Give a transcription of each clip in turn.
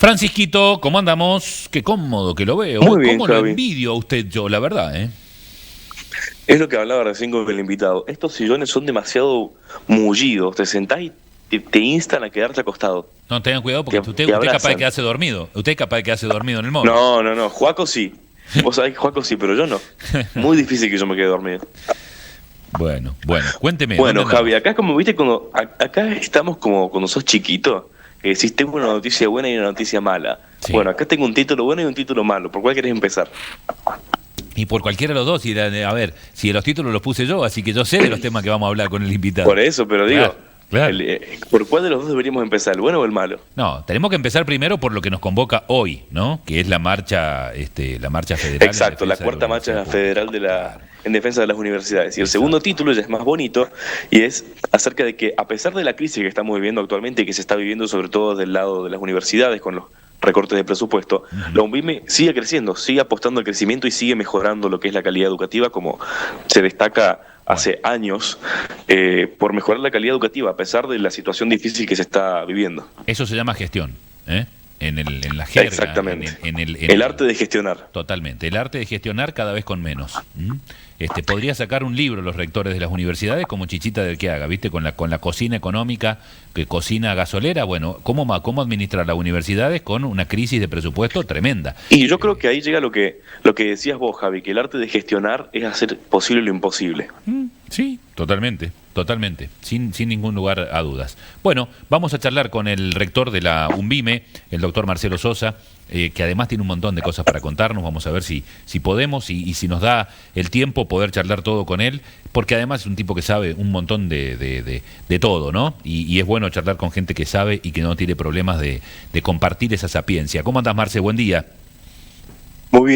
Francisquito, ¿cómo andamos? Qué cómodo que lo veo. Muy bien, ¿Cómo lo Javi. envidio a usted yo, la verdad, eh? Es lo que hablaba recién con el invitado. Estos sillones son demasiado mullidos. Te sentás y te instan a quedarte acostado. No, tengan cuidado porque Te, usted, te usted es capaz de abrazan. quedarse dormido. Usted es capaz de quedarse dormido en el móvil. No, no, no. Juaco sí. Vos sabés que Juaco sí, pero yo no. Muy difícil que yo me quede dormido. Bueno, cuénteme, ¿dónde Bueno, Javi, andamos? acá es como viste, acá estamos como cuando sos chiquito, que decís, tengo una noticia buena y una noticia mala. Sí. Bueno, acá tengo un título bueno y un título malo. ¿Por cuál querés empezar? Y por cualquiera de los dos, a ver, si los títulos los puse yo, así que yo sé de los temas que vamos a hablar con el invitado. Por eso, pero Claro, digo, claro. ¿por cuál de los dos deberíamos empezar, el bueno o el malo? No, tenemos que empezar primero por lo que nos convoca hoy, ¿no? Que es la marcha federal en Exacto, la defensa de la cuarta marcha universidad pública. federal Claro, en defensa de las universidades. Y el segundo exacto. título ya es más bonito y es acerca de que a pesar de la crisis que estamos viviendo actualmente y que se está viviendo sobre todo del lado de las universidades con los recortes de presupuesto, Ujú. la UNVIME sigue creciendo, sigue apostando al crecimiento y sigue mejorando lo que es la calidad educativa como se destaca Bueno. hace años por mejorar la calidad educativa a pesar de la situación difícil que se está viviendo. Eso se llama gestión, ¿eh? En la jerga, Exactamente. en El el... arte de gestionar. Totalmente. El arte de gestionar cada vez con menos. ¿M? Podría sacar un libro los rectores de las universidades como Chichita del que haga, ¿viste? Con la cocina económica, que cocina gasolera. Bueno, ¿cómo administrar las universidades con una crisis de presupuesto tremenda? Y yo creo Eh, que ahí llega lo que decías vos, Javi, que el arte de gestionar es hacer posible lo imposible. Sí, totalmente, totalmente, sin ningún lugar a dudas. Bueno, vamos a charlar con el rector de la UNVIME, el doctor Marcelo Sosa, que además tiene un montón de cosas para contarnos. Vamos a ver si podemos y si nos da el tiempo poder charlar todo con él, porque además es un tipo que sabe un montón de todo, ¿no? Y es bueno charlar con gente que sabe y que no tiene problemas de compartir esa sapiencia. ¿Cómo andás, Marce? Buen día. Muy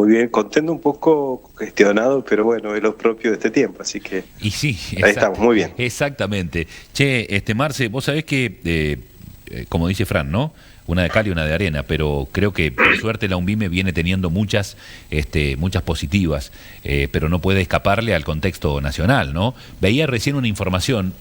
bien, contento, un poco gestionado, pero bueno, es lo propio de este tiempo, así que Y sí, ahí estamos, muy bien. exactamente. Che, Marce, vos sabés que, como dice Fran, ¿no? Una de cal y una de arena, pero creo que por suerte la UNVIME viene teniendo muchas positivas, pero no puede escaparle al contexto nacional, ¿no? Veía recién una información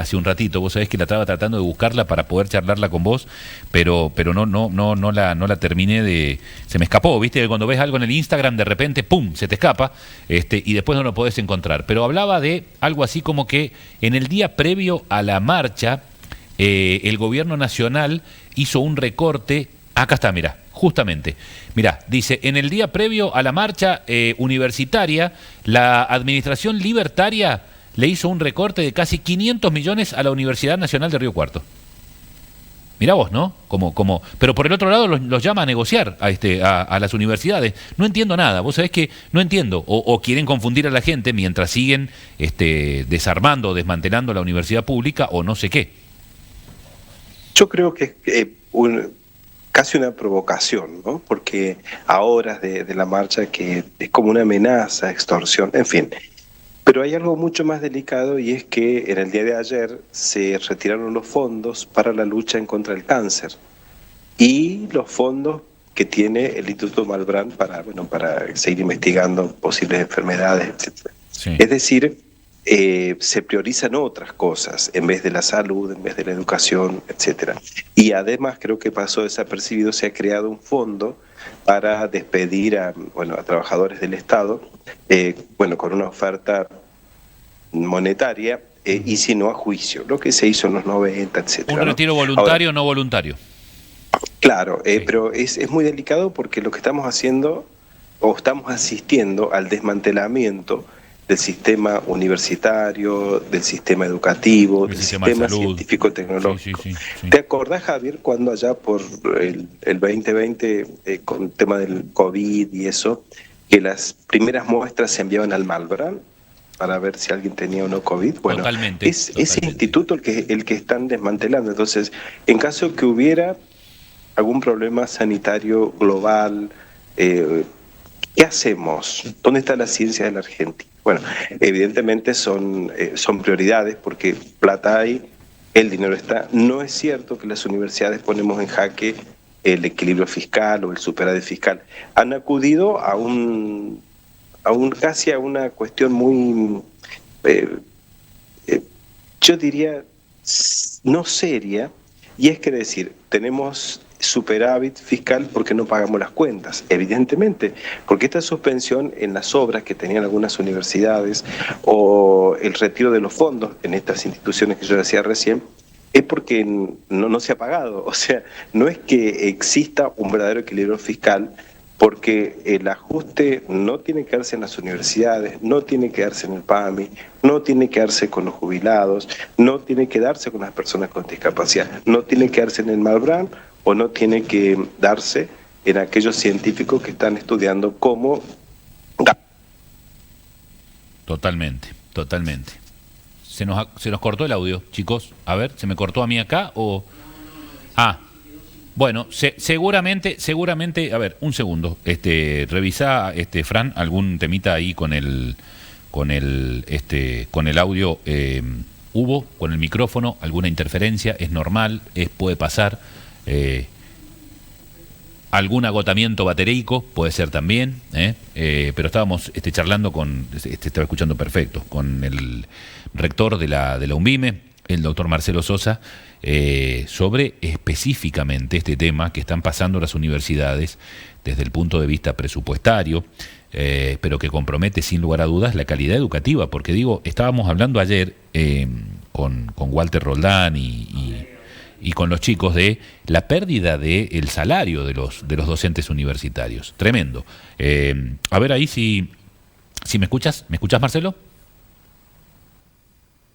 hace un ratito, vos sabés que la estaba tratando de buscarla para poder charlarla con vos, pero no la terminé se me escapó, ¿viste? Cuando ves algo en el Instagram, de repente, ¡pum!, se te escapa, y después no lo podés encontrar. Pero hablaba de algo así como que en el día previo a la marcha, el gobierno nacional hizo un recorte. Acá está, mira, justamente. Mira, dice, en el día previo a la marcha universitaria, la administración libertaria le hizo un recorte de casi 500 millones a la Universidad Nacional de Río Cuarto. Mirá vos, ¿no? Pero por el otro lado los llama a negociar a las universidades. No entiendo nada, vos sabés que no entiendo. O quieren confundir a la gente mientras siguen desarmando o desmantelando la universidad pública o no sé qué. Yo creo que es casi una provocación, ¿no? Porque a horas de la marcha que es como una amenaza, extorsión, en fin. Pero hay algo mucho más delicado y es que en el día de ayer se retiraron los fondos para la lucha en contra del cáncer y los fondos que tiene el Instituto Malbrán para seguir investigando posibles enfermedades, etcétera. Sí. Es decir, se priorizan otras cosas en vez de la salud, en vez de la educación, etcétera. Y además creo que pasó desapercibido, se ha creado un fondo para despedir a trabajadores del Estado, con una oferta monetaria y si no a juicio, lo que se hizo en los 90, Un etcétera, ¿no? retiro Ahora, voluntario o no voluntario. claro, Sí. pero es muy delicado porque lo que estamos haciendo o estamos asistiendo al desmantelamiento del sistema universitario, del sistema educativo, El del sistema de sistema salud. Sí, sí, científico-tecnológico. sí, sí. ¿Te acordás, Javier, cuando allá por el 2020, con el tema del COVID y eso, que las primeras muestras se enviaban al Malbrán para ver si alguien tenía o no COVID? Bueno, Totalmente, es ese totalmente. instituto el que están desmantelando. Entonces, en caso que hubiera algún problema sanitario global, ¿qué hacemos? ¿Dónde está la ciencia de la Argentina? Bueno, evidentemente son prioridades porque plata hay, el dinero está. No es cierto que las universidades ponemos en jaque el equilibrio fiscal o el superávit fiscal. Han acudido casi a una cuestión muy, eh, yo diría, no seria, y es que decir, tenemos superávit fiscal porque no pagamos las cuentas, evidentemente, porque esta suspensión en las obras que tenían algunas universidades o el retiro de los fondos en estas instituciones que yo decía recién, es porque no se ha pagado. O sea, no es que exista un verdadero equilibrio fiscal, porque el ajuste no tiene que darse en las universidades, no tiene que darse en el PAMI, no tiene que darse con los jubilados, no tiene que darse con las personas con discapacidad, no tiene que darse en el Malbrán o no tiene que darse en aquellos científicos que están estudiando cómo... Totalmente, totalmente. Se nos cortó el audio, chicos. A ver, ¿se me cortó a mí acá o...? Bueno, seguramente, a ver, un segundo, revisá, Fran, algún temita ahí con el audio, hubo, con el micrófono, alguna interferencia, es normal, puede pasar, algún agotamiento batereico, puede ser también, pero estábamos charlando estaba escuchando perfecto, con el rector de la UNVIME, el doctor Marcelo Sosa, sobre específicamente este tema que están pasando las universidades desde el punto de vista presupuestario, pero que compromete sin lugar a dudas la calidad educativa, porque estábamos hablando ayer con Walter Roldán y con los chicos de la pérdida del salario de los docentes universitarios. Tremendo. A ver ahí si me escuchas. ¿Me escuchás, Marcelo?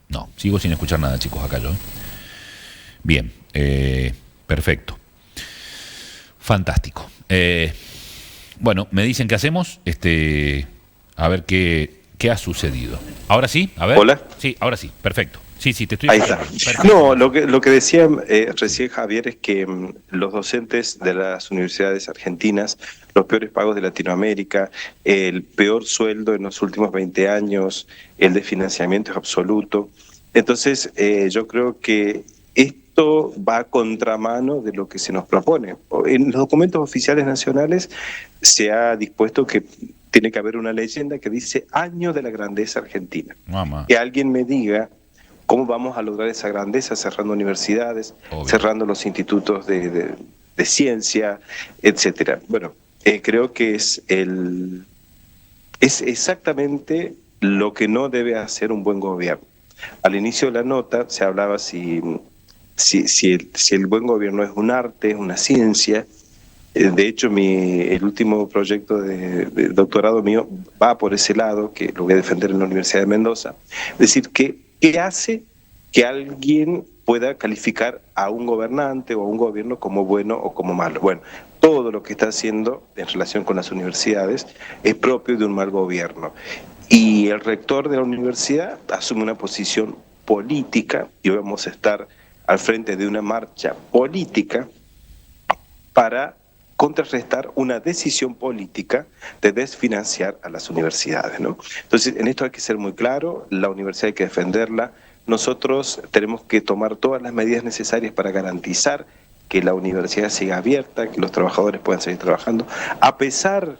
No, sigo sin escuchar nada, chicos, acá yo. Bien, perfecto. Fantástico. Bueno, me dicen qué hacemos, a ver qué ha sucedido. ¿Ahora sí? A ver. Hola. Sí, ahora sí, perfecto. Sí, te estoy... Ahí está. No, lo que decía recién Javier es que los docentes de las universidades argentinas, los peores pagos de Latinoamérica, el peor sueldo en los últimos 20 años, el desfinanciamiento es absoluto. Entonces, yo creo que esto va a contramano de lo que se nos propone. En los documentos oficiales nacionales se ha dispuesto que tiene que haber una leyenda que dice Año de la Grandeza Argentina. Mamá. Que alguien me diga cómo vamos a lograr esa grandeza cerrando universidades, obvio, cerrando los institutos de ciencia, etcétera. Bueno, creo que es exactamente lo que no debe hacer un buen gobierno. Al inicio de la nota se hablaba si el buen gobierno es un arte, es una ciencia. De hecho, el último proyecto de doctorado mío va por ese lado, que lo voy a defender en la Universidad de Mendoza. Es decir, ¿qué hace que alguien pueda calificar a un gobernante o a un gobierno como bueno o como malo? Bueno, todo lo que está haciendo en relación con las universidades es propio de un mal gobierno. Y el rector de la universidad asume una posición política y vamos a estar al frente de una marcha política para contrarrestar una decisión política de desfinanciar a las universidades, ¿no? Entonces, en esto hay que ser muy claro, la universidad hay que defenderla, nosotros tenemos que tomar todas las medidas necesarias para garantizar que la universidad siga abierta, que los trabajadores puedan seguir trabajando, a pesar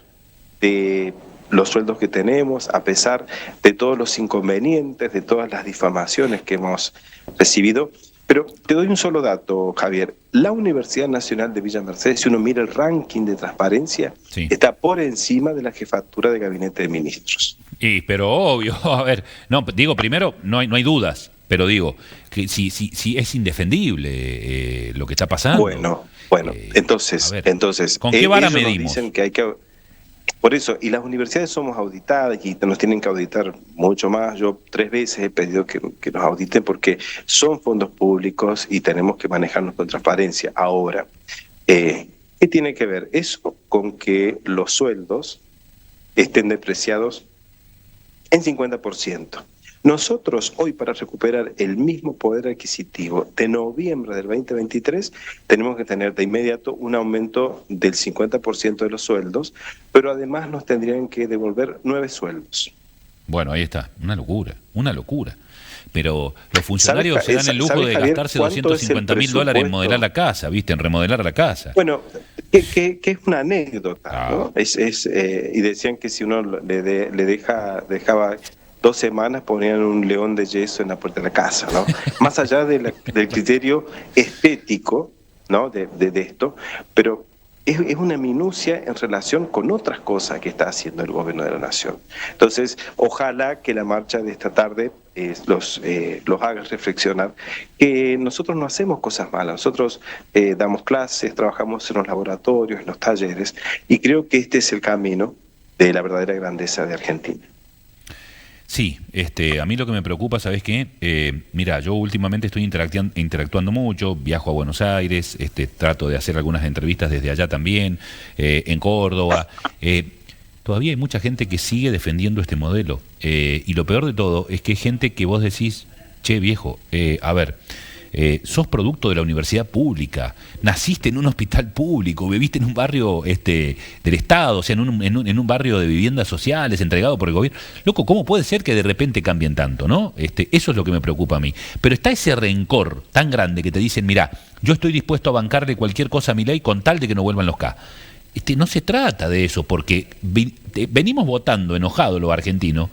de los sueldos que tenemos, a pesar de todos los inconvenientes, de todas las difamaciones que hemos recibido. Pero te doy un solo dato, Javier. La Universidad Nacional de Villa Mercedes, si uno mira el ranking de transparencia, sí, está por encima de la jefatura de gabinete de ministros. Pero obvio, a ver, no, digo, primero, no hay dudas, pero digo, que si es indefendible lo que está pasando. Bueno, entonces, ¿con qué vara medimos? Dicen que hay que... Por eso, y las universidades somos auditadas y nos tienen que auditar mucho más. Yo 3 veces he pedido que nos auditen porque son fondos públicos y tenemos que manejarnos con transparencia. Ahora, ¿qué tiene que ver eso con que los sueldos estén depreciados en 50%? Nosotros hoy, para recuperar el mismo poder adquisitivo de noviembre del 2023, tenemos que tener de inmediato un aumento del 50% de los sueldos, pero además nos tendrían que devolver 9 sueldos. Bueno, ahí está, una locura. Pero los funcionarios se dan el lujo de gastarse $250.000 en modelar la casa, ¿viste? En remodelar la casa. Bueno, que es una anécdota, ¿no? Y decían que si uno dejaba 2 semanas ponían un león de yeso en la puerta de la casa, ¿no? Más allá del criterio estético, ¿no? de esto, pero es una minucia en relación con otras cosas que está haciendo el gobierno de la nación. Entonces, ojalá que la marcha de esta tarde los haga reflexionar que nosotros no hacemos cosas malas, nosotros damos clases, trabajamos en los laboratorios, en los talleres, y creo que este es el camino de la verdadera grandeza de Argentina. Sí, a mí lo que me preocupa, ¿sabes qué? Mira, yo últimamente estoy interactuando mucho, viajo a Buenos Aires, trato de hacer algunas entrevistas desde allá también, en Córdoba. Todavía hay mucha gente que sigue defendiendo este modelo. Y lo peor de todo es que hay gente que vos decís, che viejo, a ver, sos producto de la universidad pública, naciste en un hospital público, viviste en un barrio del Estado, o sea, en un barrio de viviendas sociales entregado por el gobierno. Loco, ¿cómo puede ser que de repente cambien tanto, no? Eso es lo que me preocupa a mí. Pero está ese rencor tan grande que te dicen, mirá, yo estoy dispuesto a bancarle cualquier cosa a mi ley con tal de que no vuelvan los K. No se trata de eso, porque venimos votando enojados los argentinos.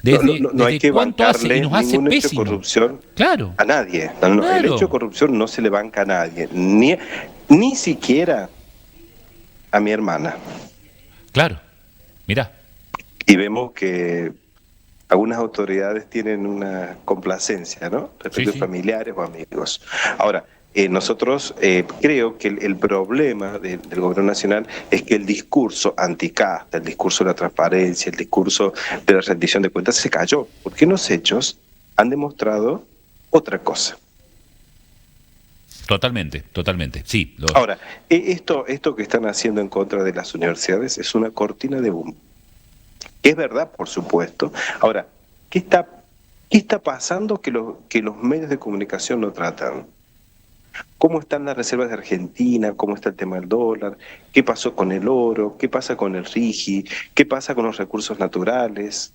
No hay que bancarle nos hace ningún hecho de pésimo. corrupción Claro. a nadie. Claro. El hecho de corrupción no se le banca a nadie, ni siquiera a mi hermana. Claro, mirá. Y vemos que algunas autoridades tienen una complacencia, ¿no? Respecto a familiares o amigos. Ahora, nosotros creo que el problema del gobierno nacional es que el discurso anticasta, el discurso de la transparencia, el discurso de la rendición de cuentas se cayó, porque los hechos han demostrado otra cosa. Totalmente, sí. Ahora, esto que están haciendo en contra de las universidades es una cortina de humo. Es verdad, por supuesto. Ahora, ¿qué está pasando que los medios de comunicación no tratan? ¿Cómo están las reservas de Argentina? ¿Cómo está el tema del dólar? ¿Qué pasó con el oro? ¿Qué pasa con el RIGI? ¿Qué pasa con los recursos naturales?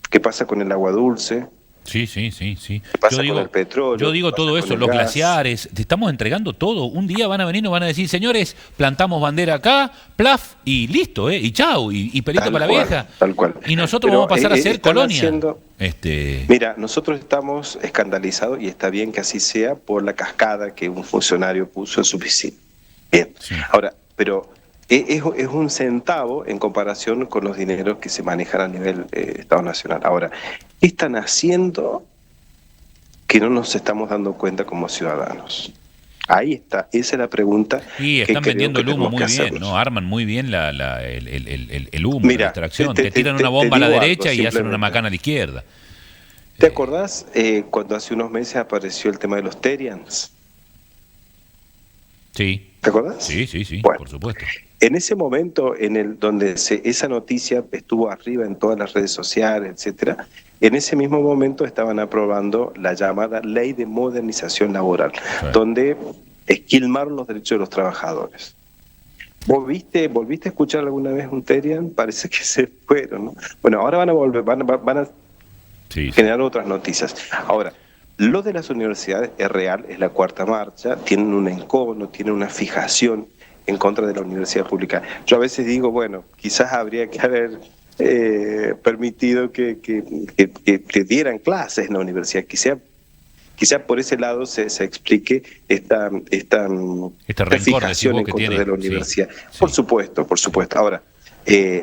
¿Qué pasa con el agua dulce? Sí. ¿Qué pasa con el petróleo? Yo digo todo eso, los glaciares, te estamos entregando todo. Un día van a venir y nos van a decir, señores, plantamos bandera acá, plaf, y listo, y chau, y pelito para la vieja. Tal cual. Y nosotros vamos a pasar a ser colonia. Mira, nosotros estamos escandalizados, y está bien que así sea, por la cascada que un funcionario puso en su piscina. Bien. Sí. Ahora, pero es un centavo en comparación con los dineros que se manejan a nivel Estado Nacional. Ahora, ¿qué están haciendo que no nos estamos dando cuenta como ciudadanos? Ahí está, esa es la pregunta. Y están vendiendo el humo muy bien, ¿no? Arman muy bien el humo, la extracción. Te tiran una bomba a la derecha y hacen una macana a la izquierda. ¿Te acordás cuando hace unos meses apareció el tema de los Terians? Sí. ¿Te acordás? Sí, bueno, por supuesto. En ese momento donde esa noticia estuvo arriba en todas las redes sociales, etcétera, en ese mismo momento estaban aprobando la llamada Ley de Modernización Laboral, donde esquilmaron los derechos de los trabajadores. ¿Volviste a escuchar alguna vez un Terian? Parece que se fueron, ¿no? Bueno, ahora van a volver, van a generar otras noticias. Ahora, lo de las universidades es real, es la cuarta marcha, tienen un encono, tienen una fijación en contra de la universidad pública. Yo a veces digo, bueno, quizás habría que haber permitido que dieran clases en la universidad, quizá por ese lado se explique esta fijación en contra de la universidad. Sí. Por supuesto. Ahora,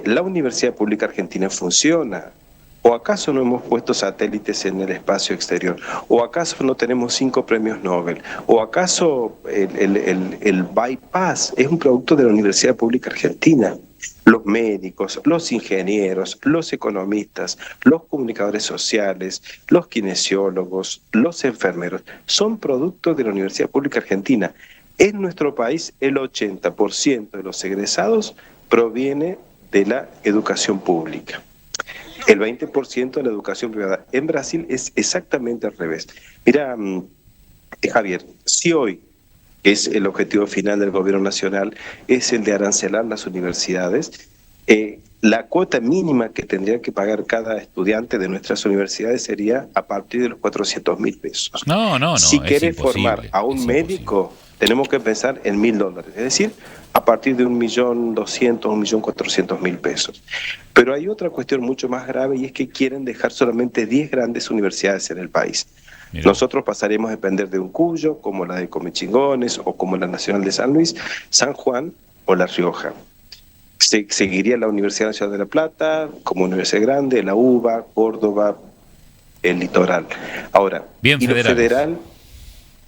¿la universidad pública argentina funciona? ¿O acaso no hemos puesto satélites en el espacio exterior? ¿O acaso no tenemos 5 premios Nobel? ¿O acaso el bypass es un producto de la Universidad Pública Argentina? Los médicos, los ingenieros, los economistas, los comunicadores sociales, los kinesiólogos, los enfermeros, son productos de la Universidad Pública Argentina. En nuestro país, el 80% de los egresados proviene de la educación pública. El 20% de la educación privada. En Brasil es exactamente al revés. Mira, Javier, si hoy, que es el objetivo final del gobierno nacional, es el de arancelar las universidades, la cuota mínima que tendría que pagar cada estudiante de nuestras universidades sería a partir de los 400.000 pesos. No. Si quieres formar a un médico, tenemos que pensar en $1.000, es decir, a partir de 1.200.000, 1.400.000 pesos. Pero hay otra cuestión mucho más grave, y es que quieren dejar solamente 10 grandes universidades en el país. Mirá. Nosotros pasaremos a depender de un Cuyo, como la de Comechingones o como la Nacional de San Luis, San Juan o La Rioja. Seguiría la Universidad Nacional de La Plata, como Universidad Grande, la UBA, Córdoba, el Litoral. Ahora, Bien y lo federales. federal,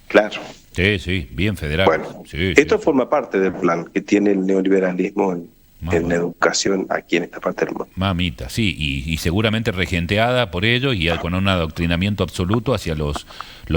claro. Sí, sí, bien federal. Bueno, Sí, esto sí. forma parte del plan que tiene el neoliberalismo en Mamá. educación aquí en esta parte del mundo. Mamita, sí, y seguramente regenteada por ello y con un adoctrinamiento absoluto hacia los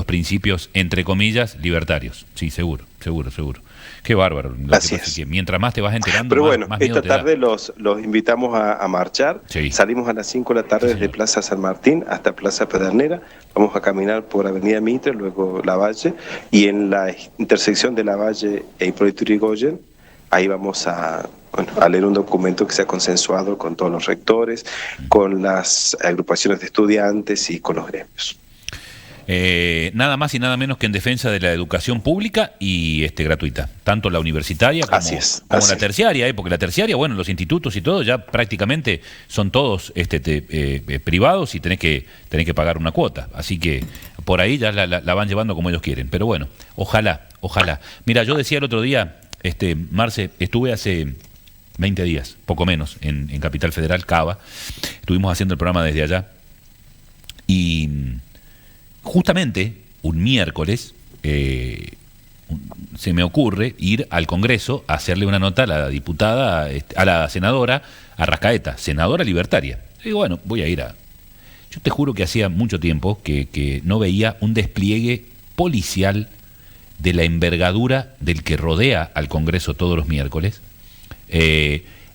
principios, entre comillas, libertarios. Sí, seguro, seguro, seguro. Qué bárbaro. Lo que Así pasa es es. que mientras más te vas enterando, Pero más, bueno, más miedo esta te da. tarde los invitamos a marchar. Sí. Salimos a las 5 de la tarde Sí, desde señor. Plaza San Martín hasta Plaza Pedernera. Vamos a caminar por Avenida Mitre, luego Lavalle, y en la intersección de Lavalle e Hipólito Yrigoyen, ahí vamos a leer un documento que se ha consensuado con todos los rectores, con las agrupaciones de estudiantes y con los gremios. Nada más y nada menos que en defensa de la educación pública y gratuita, tanto la universitaria como, Así es, como así la es. terciaria, porque la terciaria, bueno, los institutos y todo ya prácticamente son todos privados y tenés que pagar una cuota, así que por ahí ya la van llevando como ellos quieren, pero bueno, ojalá. Mira, yo decía el otro día, Marce, estuve hace 20 días, poco menos, en Capital Federal, Cava, estuvimos haciendo el programa desde allá y justamente un miércoles se me ocurre ir al Congreso a hacerle una nota a la diputada, a la senadora Arrascaeta, senadora libertaria. Y digo, bueno, voy a ir a... Yo te juro que hacía mucho tiempo que no veía un despliegue policial de la envergadura del que rodea al Congreso todos los miércoles.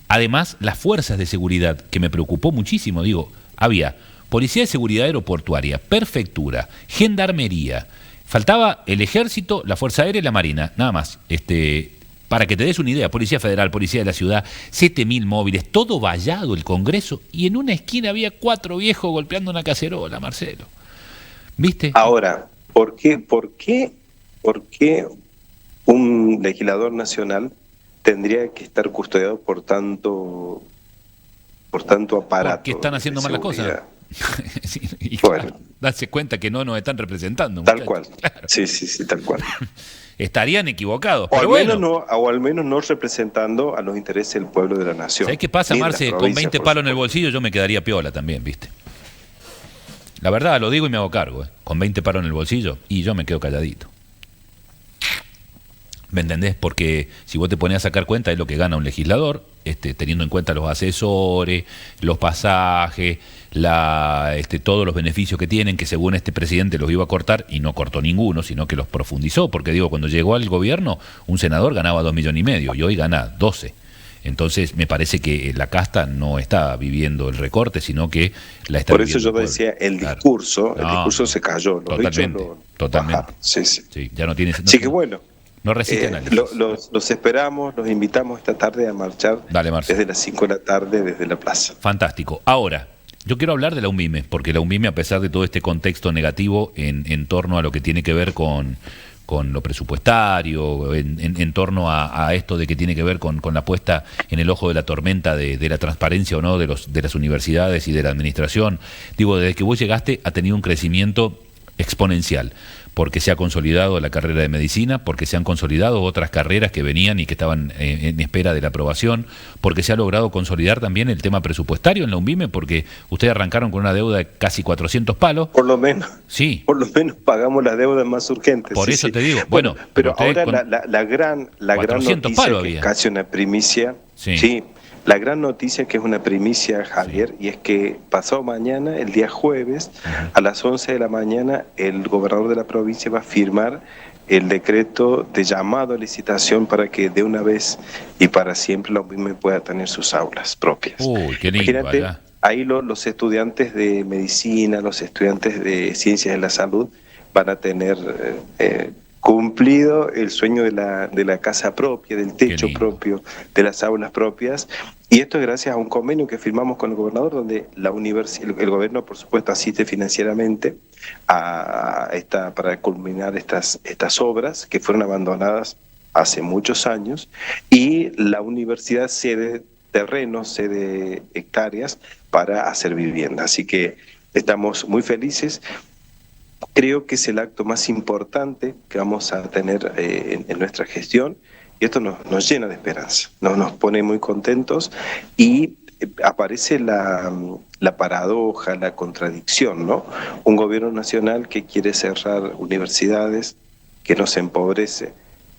Además, las fuerzas de seguridad, que me preocupó muchísimo, digo, había Policía de Seguridad Aeroportuaria, Prefectura, Gendarmería, faltaba el Ejército, la Fuerza Aérea y la Marina, nada más. Para que te des una idea, Policía Federal, Policía de la Ciudad, 7.000 móviles, todo vallado el Congreso, y en una esquina había 4 viejos golpeando una cacerola, Marcelo. ¿Viste? Ahora, ¿por qué un legislador nacional tendría que estar custodiado por tanto aparato? ¿Por qué están haciendo de mal las cosas? seguridad? Sí, y Bueno. claro, darse cuenta que no nos están representando. Tal muchachos. cual. Claro. Sí, tal cual. Estarían equivocados. O Pero al menos no representando a los intereses del pueblo de la nación. ¿sabés qué pasa, Ni de las Marce? Con provincias, 20 por palos en el supuesto. bolsillo yo me quedaría piola también, ¿viste? La verdad, lo digo y me hago cargo. Con 20 palos en el bolsillo y yo me quedo calladito. ¿Me entendés? Porque si vos te pones a sacar cuenta es lo que gana un legislador, teniendo en cuenta los asesores, los pasajes, todos los beneficios que tienen, que según este presidente los iba a cortar, y no cortó ninguno, sino que los profundizó, porque digo, cuando llegó al gobierno, un senador ganaba 2,5 millones y hoy gana 12. Entonces me parece que la casta no está viviendo el recorte, sino que la está Por eso viviendo yo el pueblo. decía, el Claro. discurso No, se cayó. Los totalmente, hechos totalmente. bajaron. Sí. Sí, ya no tiene Así que bueno, no resiste análisis. los esperamos, los invitamos esta tarde a marchar. Dale, Marce. Desde las 5 de la tarde, desde la plaza. Fantástico. Ahora, yo quiero hablar de la UNVIME, porque la UNVIME, a pesar de todo este contexto negativo en torno a lo que tiene que ver con lo presupuestario, en torno a esto de que tiene que ver con la puesta en el ojo de la tormenta de la transparencia o no de las universidades y de la administración, digo, desde que vos llegaste ha tenido un crecimiento exponencial, porque se ha consolidado la carrera de medicina, porque se han consolidado otras carreras que venían y que estaban en espera de la aprobación, porque se ha logrado consolidar también el tema presupuestario en la UNVIME, porque ustedes arrancaron con una deuda de casi 400 palos. Por lo menos pagamos las deudas más urgentes. Por eso sí. te digo, bueno, pero ustedes ahora con la gran 400 noticia, palos que había. es casi una primicia, Sí. la gran noticia que es una primicia, Javier, y es que pasado mañana, el día jueves, a las 11 de la mañana, el gobernador de la provincia va a firmar el decreto de llamado a licitación para que de una vez y para siempre la UNVIME pueda tener sus aulas propias. Uy, qué lindo. Imagínate, Allá. ahí los estudiantes de medicina, los estudiantes de ciencias de la salud van a tener cumplido el sueño de la casa propia, del techo lindo. propio, de las aulas propias. Y esto es gracias a un convenio que firmamos con el gobernador, donde el gobierno, por supuesto, asiste financieramente para culminar estas obras que fueron abandonadas hace muchos años, y la universidad cede terrenos, cede hectáreas para hacer vivienda. Así que estamos muy felices. creo que es el acto más importante que vamos a tener en nuestra gestión, y esto nos llena de esperanza, nos pone muy contentos, y aparece la paradoja, la contradicción, ¿no? Un gobierno nacional que quiere cerrar universidades, que nos empobrece,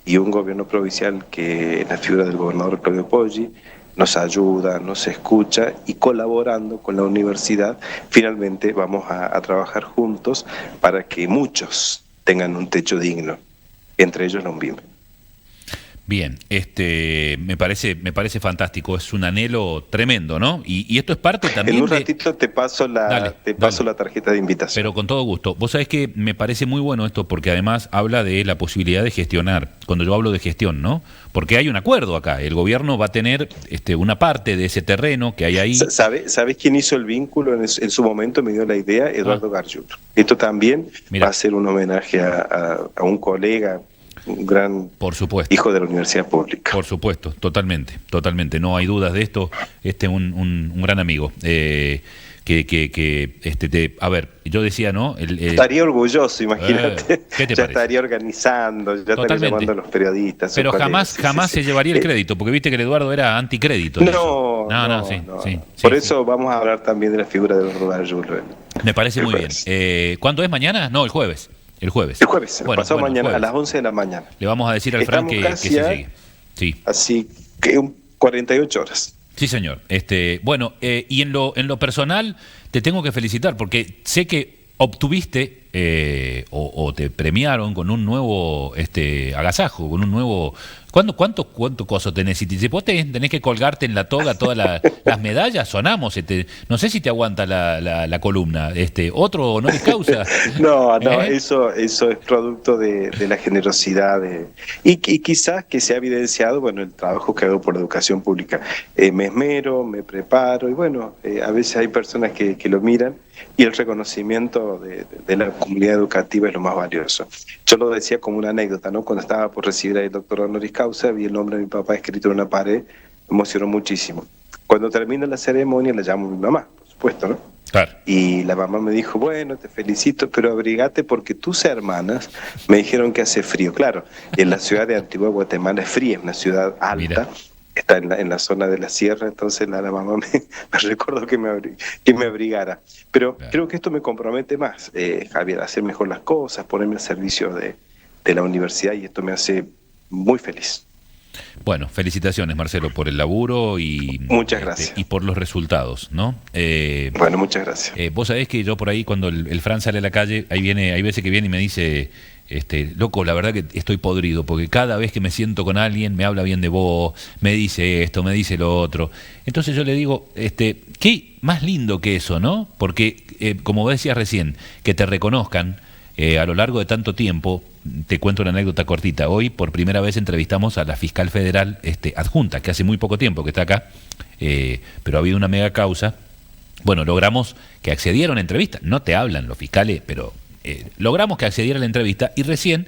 y un gobierno provincial que, en la figura del gobernador Claudio Poggi, nos ayuda, nos escucha, y colaborando con la universidad, finalmente vamos a trabajar juntos para que muchos tengan un techo digno, entre ellos la UNVIME. Bien, me parece fantástico, es un anhelo tremendo, ¿no? Y esto es parte también en un ratito te paso la tarjeta de invitación. Pero con todo gusto. Vos sabés que me parece muy bueno esto, porque además habla de la posibilidad de gestionar. Cuando yo hablo de gestión, ¿no? Porque hay un acuerdo acá. El gobierno va a tener una parte de ese terreno que hay ahí. ¿Sabés quién hizo el vínculo en su momento? Me dio la idea, Eduardo Gargiulo. Esto también va a ser un homenaje a un colega, un gran hijo de la universidad pública. Por supuesto, totalmente. No hay dudas de esto. Un gran amigo. A ver, yo decía, ¿no? Estaría orgulloso, imagínate. ¿Qué te ya parece? estaría organizando, ya estaría llamando a los periodistas. Pero jamás se llevaría el crédito, porque viste que el Eduardo era anticrédito. No. Por eso vamos a hablar también de la figura de Eduardo Gargiulo. Me parece muy bien. ¿Cuándo es mañana? No, el jueves. El jueves, pasado mañana, a las 11 de la mañana. Le vamos a decir al Fran que se sigue. Sí. Así que 48 horas. Sí, señor. Y en lo personal te tengo que felicitar, porque sé que obtuviste o te premiaron con un nuevo agasajo, con un nuevo... ¿Cuánto coso tenés? Si vos tenés que colgarte en la toga todas las medallas, sonamos. No sé si te aguanta la columna. ¿Otro honoris causa? No, eso es producto de la generosidad. Y quizás que se ha evidenciado, el trabajo que hago por educación pública. Me esmero, me preparo, y a veces hay personas que lo miran, y el reconocimiento de la comunidad educativa es lo más valioso. Yo lo decía como una anécdota, ¿no? Cuando estaba por recibir el doctor honoris causa, vi el nombre de mi papá escrito en una pared, me emocionó muchísimo. Cuando termina la ceremonia, le llamo a mi mamá, por supuesto, ¿no? Claro. Y la mamá me dijo, te felicito, pero abrigate porque tus hermanas me dijeron que hace frío. Claro, en la ciudad de Antigua Guatemala es fría, es una ciudad alta. Mira. Está en la zona de la sierra, entonces la mamá me recordó que me abrigara. Pero creo que esto me compromete más, Javier, a hacer mejor las cosas, ponerme al servicio de la universidad, y esto me hace muy feliz. Bueno, felicitaciones, Marcelo, por el laburo y muchas gracias. Y por los resultados, ¿no? Muchas gracias. Vos sabés que yo por ahí, cuando el Fran sale a la calle, hay veces que viene y me dice... loco, la verdad que estoy podrido, porque cada vez que me siento con alguien me habla bien de vos, me dice esto, me dice lo otro. Entonces yo le digo, qué más lindo que eso, ¿no? Porque, como vos decías recién, que te reconozcan a lo largo de tanto tiempo. Te cuento una anécdota cortita. Hoy, por primera vez, entrevistamos a la fiscal federal adjunta, que hace muy poco tiempo que está acá, pero ha habido una mega causa. Logramos que accedieran a entrevista. No te hablan los fiscales, pero... logramos que accediera a la entrevista, y recién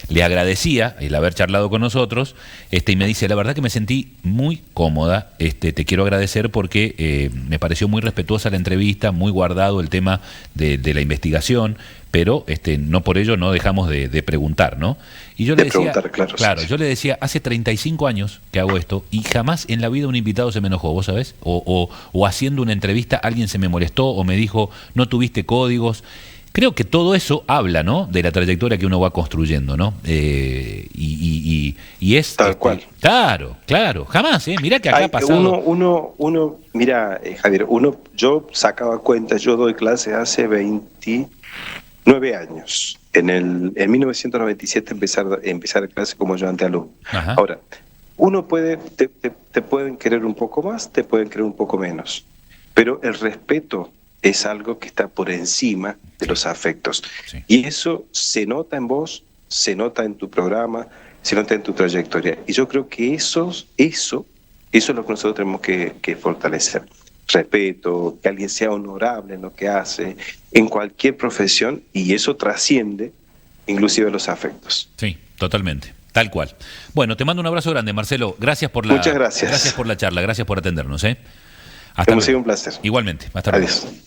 le agradecía el haber charlado con nosotros, y me dice, la verdad que me sentí muy cómoda, te quiero agradecer porque me pareció muy respetuosa la entrevista, muy guardado el tema de la investigación, pero no por ello no dejamos de preguntar, ¿no? Y yo le decía, yo le decía, hace 35 años que hago esto y jamás en la vida un invitado se me enojó, ¿vos sabés? O haciendo una entrevista alguien se me molestó o me dijo, no tuviste códigos. Creo que todo eso habla, ¿no?, de la trayectoria que uno va construyendo, ¿no? Y es... Tal cual. Claro. Jamás, mirá que acá ha pasado... Mira, Javier, yo sacaba cuentas, yo doy clases hace 29 años. En 1997 empezar clases como ayudante alumno. Ajá. Ahora, te pueden querer un poco más, te pueden querer un poco menos, pero el respeto es algo que está por encima de los afectos. Sí. Y eso se nota en vos, se nota en tu programa, se nota en tu trayectoria. Y yo creo que eso es lo que nosotros tenemos que fortalecer. Respeto, que alguien sea honorable en lo que hace, en cualquier profesión, y eso trasciende inclusive los afectos. Sí, totalmente. Tal cual. Bueno, te mando un abrazo grande, Marcelo. Muchas gracias. Gracias por la charla, gracias por atendernos. Hasta luego. Ha sido un placer. Igualmente. Hasta luego. Adiós.